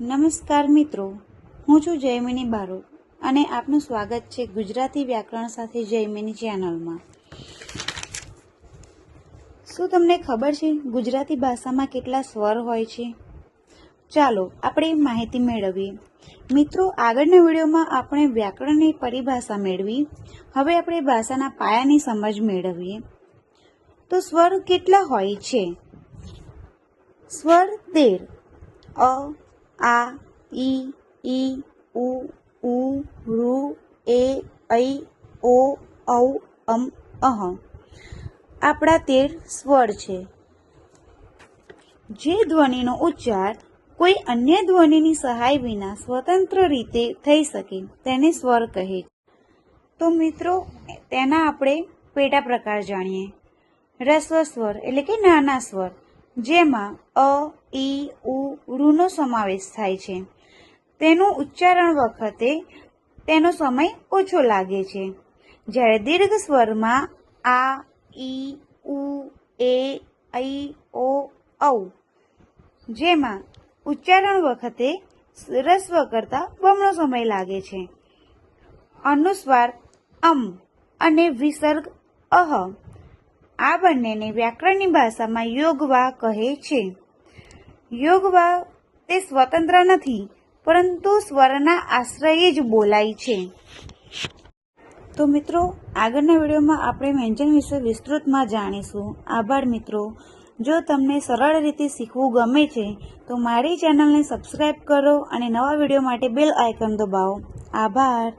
નમસ્કાર મિત્રો, હું છું જયમિની બારોટ અને આપનું સ્વાગત છે ગુજરાતી વ્યાકરણ સાથે જયમિની ચેનલમાં। શું તમને ખબર છે ગુજરાતી ભાષામાં કેટલા સ્વર હોય છે? ચાલો આપણે માહિતી મેળવીએ। મિત્રો, આગળના વિડીયોમાં આપણે વ્યાકરણની પરિભાષા મેળવી, હવે આપણે ભાષાના પાયાની સમજ મેળવીએ। તો સ્વર કેટલા હોય છે? સ્વર 13 અ, આ, ઈ, ઉ, ઋ, એ, ઐ, ઓ, ઔ, અમ, અહ આપણા 13 સ્વર છે। જે ધ્વનિનો ઉચ્ચાર કોઈ અન્ય ધ્વનિની સહાય વિના સ્વતંત્ર રીતે થઈ શકે તેને સ્વર કહે છે। તો મિત્રો, તેના આપણે પેટા પ્રકાર જાણીએ। રસ્વ સ્વર એટલે કે નાના સ્વર, જેમાં અ, ઈ, ઋનો સમાવેશ થાય છે। તેનું ઉચ્ચારણ વખતે તેનો સમય ઓછો લાગે છે। જ્યારે દીર્ઘ સ્વરમાં આ, ઈ, એ, ઐ, ઓ, ઔ, જેમાં ઉચ્ચારણ વખતે રસ્વ કરતાં બમણો સમય લાગે છે। અનુસ્વાર અમ અને વિસર્ગ અહ, આ બંનેને વ્યાકરણની ભાષામાં યોગવા કહે છે। યોગવા તે સ્વતંત્ર નથી, પરંતુ સ્વરના આશ્રયે જ બોલાય છે। તો મિત્રો, આગળના વિડીયોમાં આપણે વ્યંજન વિશે વિસ્તૃતમાં જાણીશું। આભાર મિત્રો। જો તમને સરળ રીતે શીખવું ગમે છે તો મારી ચેનલને સબસ્ક્રાઈબ કરો અને નવા વિડીયો માટે બેલ આઇકન દબાવો। આભાર।